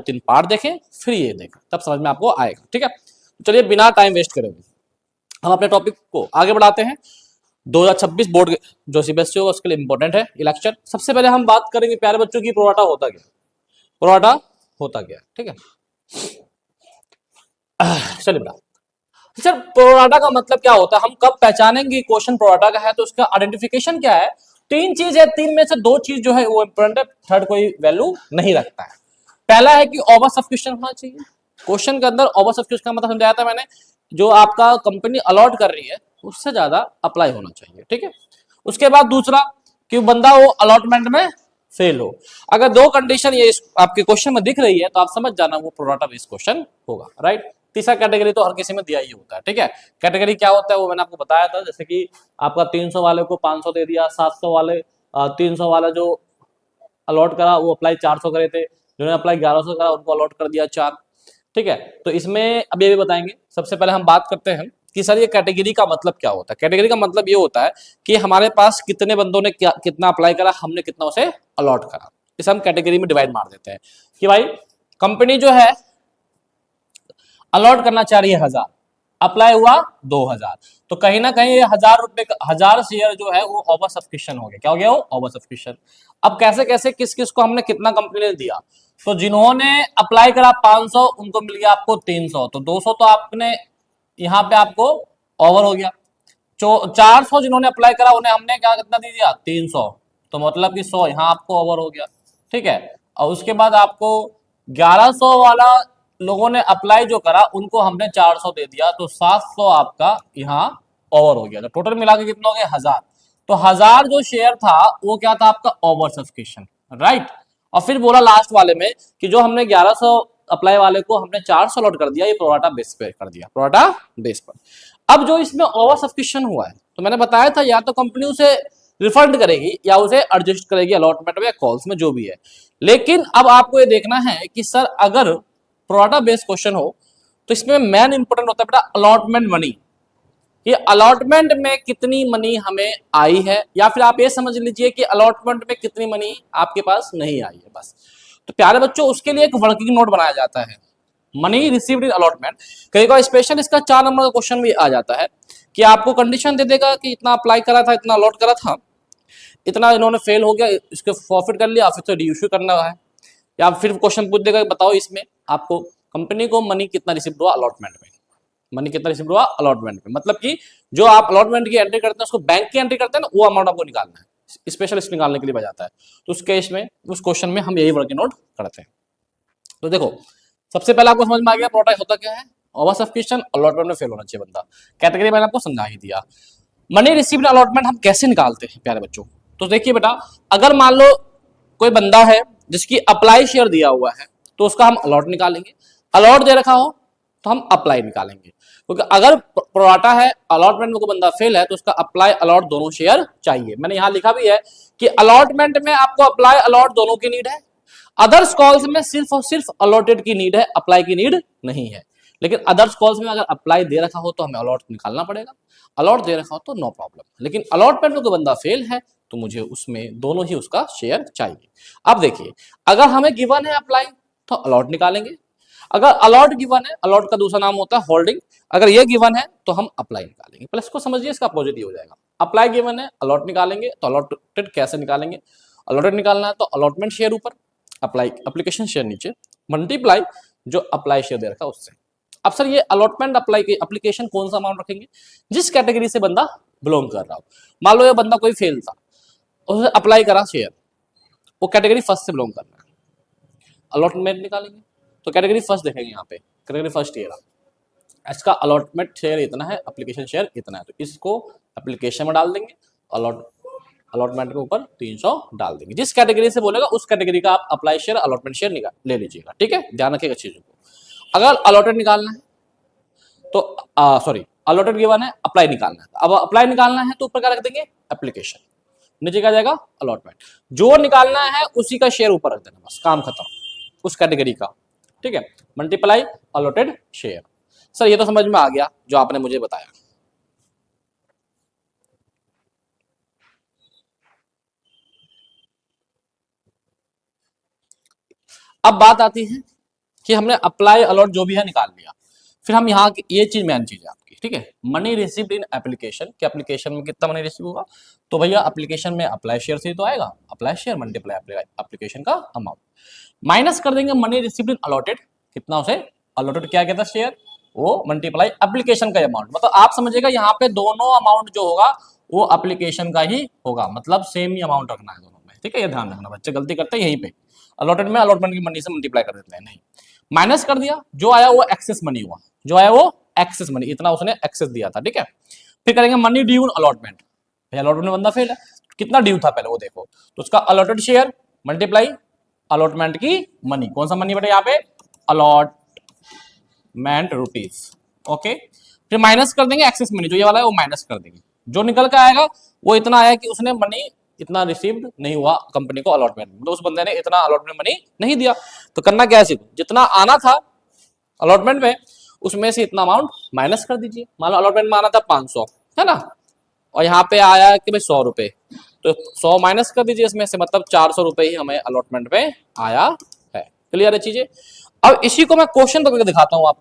2-3 part देखें, फिर ये देखें, तब समझ में आपको आएगा। ठीक है, चलिए बिना टाइम वेस्ट करे हम अपने टॉपिक को आगे बढ़ाते हैं। 2026 बोर्ड जो सीबीएसई होगा उसके लिए इंपॉर्टेंट है इलेक्शन। सबसे पहले हम बात करेंगे प्यारे बच्चों की प्रोराटा होता क्या, प्रोराटा होता क्या। ठीक है, चलिए बेटा, सर प्रोराटा का मतलब क्या होता है, हम कब पहचानेंगे क्वेश्चन प्रोराटा का है, तो उसका आइडेंटिफिकेशन क्या है। 3 चीज है, 3 में से 2 चीज जो है वो इंपॉर्टेंट है, थर्ड कोई वैल्यू नहीं रखता है। पहला है कि ओवर सब्सक्रिप्शन होना चाहिए। क्वेश्चन के अंदर ओवर सब्सक्रिप्शन का मतलब समझाया था मैंने, जो आपका कंपनी अलॉट कर रही है उससे ज्यादा अप्लाई होना चाहिए। ठीक है, उसके बाद दूसरा कि बंदा वो अलॉटमेंट में फेल हो। अगर 2 कंडीशन ये आपके क्वेश्चन में दिख रही है तो आप समझ जाना वो प्रोराटा बेस्ड क्वेश्चन होगा। राइट, तीसरा कैटेगरी तो हर किसी में दिया ही होता है। ठीक है, कैटेगरी क्या होता है वो मैंने आपको बताया था, जैसे कि आपका 300 वाले को 500 दे दिया, 700 वाले 300 वाला जो अलॉट करा वो अप्लाई 400 करे थे, जिन्होंने अप्लाई 1100 करा उनको अलॉट कर दिया 4। ठीक है, तो इसमें अब ये भी बताएंगे। सबसे पहले हम बात करते हैं कि सर ये कैटेगरी का मतलब क्या होता है। कैटेगरी का मतलब ये होता है कि हमारे पास कितने बंदों ने कितना अप्लाई करा, हमने कितना उसे अलॉट करा, इसे हम कैटेगरी में डिवाइड मार देते हैं कि भाई कंपनी जो है अलॉट करना चाह रही है 1000, अप्लाई हुआ 2000, तो कहीं ना कहीं 1000 रुपए 1000 शेयर जो है वो ओवर सब्सक्रिप्शन हो गया। क्या हो गया वो ओवर सब्सक्रिप्शन। अब कैसे कैसे किस किस को हमने कितना कंपनी ने दिया, तो जिन्होंने अप्लाई करा 500 उनको मिल गया आपको 300, तो 200 तो आपने यहाँ पे आपको ओवर हो गया। 400 जिन्होंने अप्लाई करा उन्हें हमने क्या कितना दे दिया 300, तो मतलब कि 100 यहाँ आपको ओवर हो गया। ठीक है, और उसके बाद आपको 1100 वाला लोगों ने अप्लाई जो करा उनको हमने 400 दे दिया, तो 700 आपका यहाँ ओवर हो गया। तो टोटल मिला के कितना हो गया 1000, तो 1000 जो शेयर था वो क्या था आपका ओवर सब्सक्रिप्शन। राइट, और फिर बोला लास्ट वाले में कि जो हमने 1100 अप्लाई वाले को हमने 400 अलॉट कर दिया, ये प्रोराटा बेस पे कर दिया, प्रोराटा बेस पर। अब जो इसमें ओवर सब्सक्रिप्शन हुआ है तो मैंने बताया था या तो कंपनी उसे रिफंड करेगी या उसे एडजस्ट करेगी अलॉटमेंट में या कॉल्स में, जो भी है। लेकिन अब आपको ये देखना है कि सर अगर प्रोराटा बेस्ड क्वेश्चन हो तो इसमें मेन इंपोर्टेंट होता है बेटा अलॉटमेंट मनी, ये अलॉटमेंट में कितनी मनी हमें आई है, या फिर आप ये समझ लीजिए कि अलॉटमेंट में कितनी मनी आपके पास नहीं आई है बस। तो प्यारे बच्चों उसके लिए एक वर्किंग नोट बनाया जाता है, मनी रिसीव्ड इन अलॉटमेंट। कई बार स्पेशल इसका 4 नंबर का क्वेश्चन भी आ जाता है कि आपको कंडीशन दे देगा कि इतना अप्लाई करा था, इतना अलॉट करा था, इतना इन्होंने फेल हो गया, इसके फॉरफिट कर लिया, फिर तो रीइश्यू करना है। या फिर क्वेश्चन पूछ देगा बताओ इसमें आपको कंपनी को मनी कितना रिसीव हुआ अलॉटमेंट में, मनी कितना रिसीव हुआ अलॉटमेंट में, मतलब कि जो आप अलॉटमेंट की एंट्री करते हैं उसको बैंक की एंट्री करते हैं ना, वो अमाउंट आपको निकालना है, स्पेशल इसको निकालने के लिए बजाता है। तो उस केस में उस क्वेश्चन में हम यही वर्किंग नोट करते हैं। तो देखो सबसे पहले आपको समझ में आ गया प्रोराटा होता क्या है, ओवर सब्सक्रिप्शन, अलॉटमेंट में फेल होना चाहिए बंदा, कैटेगरी मैंने आपको समझा ही दिया। मनी रिसीव्ड अलॉटमेंट हम कैसे निकालते हैं प्यारे बच्चों, तो देखिए बेटा अगर मान लो कोई बंदा है जिसकी अप्लाई शेयर दिया हुआ है तो उसका हम अलॉट निकालेंगे, अलॉट दे रखा हो तो हम अप्लाई निकालेंगे, क्योंकि अगर प्रोराटा है अलॉटमेंट में कोई बंदा फेल है तो उसका अप्लाई अलॉट दोनों शेयर चाहिए। मैंने यहां लिखा भी है कि अलॉटमेंट में आपको अप्लाई अलॉट दोनों की नीड है, अदर्स कॉल्स में सिर्फ और सिर्फ अलॉटेड की नीड है, अप्लाई की नीड नहीं है। लेकिन अदर्स कॉल्स में अगर अप्लाई दे रखा हो तो हमें अलॉट निकालना पड़ेगा, अलॉट दे रखा हो तो नो प्रॉब्लम। लेकिन अलॉटमेंट में कोई बंदा फेल है तो मुझे उसमें दोनों ही उसका शेयर चाहिए। अब देखिए अगर हमें गिवन है अप्लाई तो अलॉट निकालेंगे, अगर अलॉट गिवन है, अलॉट का दूसरा नाम होता है होल्डिंग, अगर ये गिवन है तो हम अप्लाई निकालेंगे। प्लस को समझिए इसका अपोजिट ही हो जाएगा, अप्लाई गिवन है अलॉट निकालेंगे, तो अलॉटेड कैसे निकालेंगे, अलॉटेड निकालना है तो अलॉटमेंट शेयर ऊपर, अप्लाई एप्लीकेशन शेयर नीचे, मल्टीप्लाई जो अप्लाई शेयर दे रखा उससे। अब सर ये अलॉटमेंट अप्लाई की एप्लीकेशन कौन सा अमाउंट रखेंगे, जिस कैटेगरी से बंदा बिलोंग कर रहा हो। मान लो ये बंदा कोई फेल था, उसने अप्लाई करा शेयर, वो कैटेगरी फर्स्ट से बिलोंग करना है, अलॉटमेंट निकालेंगे तो कैटेगरी फर्स्ट देखेंगे यहाँ पे, कैटेगरी फर्स्ट ये रहा, इसका अलॉटमेंट शेयर इतना है, एप्लीकेशन शेयर इतना है, तो इसको एप्लीकेशन में डाल देंगे, अलॉटमेंट के ऊपर 300 डाल देंगे। जिस कैटेगरी से बोलेगा उस कैटेगरी का आप अप्लाई शेयर अलॉटमेंट शेयर ले लीजिएगा। ठीक है, ध्यान रखिएगा चीजों को। अगर अलॉटेड निकालना है तो सॉरी अलॉटेड गिवन है, अप्लाई निकालना है, अब अप्लाई निकालना है तो ऊपर क्या रख देंगे एप्लीकेशन, नीचे क्या जाएगा अलॉटमेंट, जो निकालना है उसी का शेयर ऊपर रख देना, बस काम खत्म उस कैटेगरी का। ठीक है, मल्टीप्लाई अलॉटेड शेयर। सर ये तो समझ में आ गया जो आपने मुझे बताया। अब बात आती है कि हमने अप्लाई अलॉट जो भी है निकाल लिया, फिर हम यहाँ ये चीज मेन चीज है आपकी, ठीक है। मनी रिसीव्ड इन एप्लीकेशन, कि एप्लीकेशन में कितना मनी रिसीव होगा, तो भैया एप्लीकेशन में अप्लाई शेयर से तो आएगा, अप्लाई शेयर मल्टीप्लाई एप्लीकेशन का अमाउंट, माइनस कर देंगे मनी रिसीव्ड इन अलॉटेड, कितना उसे अलॉटेड क्या कहता है शेयर, वो मल्टीप्लाई एप्लीकेशन का अमाउंट। मतलब आप समझिएगा यहाँ पे दोनों अमाउंट जो होगा वो एप्लीकेशन का ही होगा, मतलब सेम ही अमाउंट रखना है दोनों में, ठीक है। ये ध्यान रखना, बच्चे गलती करते हैं यहीं पे, अलॉटेड में अलॉटमेंट की मनी से मल्टीप्लाई कर देते हैं, नहीं, माइनस कर दिया, जो आया वो एक्सेस मनी हुआ, जो आया वो एक्सेस मनी, इतना उसने एक्सेस दिया था, ठीक है। फिर करेंगे मनी ड्यू अलॉटमेंट, अलॉटमेंट में बंदा फेल है, कितना ड्यू था पहले वो देखो, तो उसका अलॉटेड शेयर मल्टीप्लाई अलॉटमेंट की मनी, कौन सा मनी बेटा यहाँ पे, अलॉटमेंट रुपीज, ओके। फिर माइनस कर देंगे एक्सेस मनी, जो ये वाला है वो माइनस कर देंगे, जो निकल के आएगा वो इतना आया कि उसने मनी इतना रिसीव्ड नहीं हुआ कंपनी को अलॉटमेंट, मतलब उस बंदे ने इतना अलॉटमेंट मनी नहीं दिया। तो करना क्या है, सीधे जितना आना था अलॉटमेंट में उसमें से इतना अमाउंट माइनस कर दीजिए। मान लो अलॉटमेंट में आना था 500, है ना, और यहाँ पे आया कि भाई 100 रुपए, तो 100 माइनस कर दीजिए इसमें से, मतलब 400 रुपए ही हमें अलॉटमेंट में आया है। क्लियर है चीजें। अब इसी को मैं क्वेश्चन करके दिखाता हूँ आपको।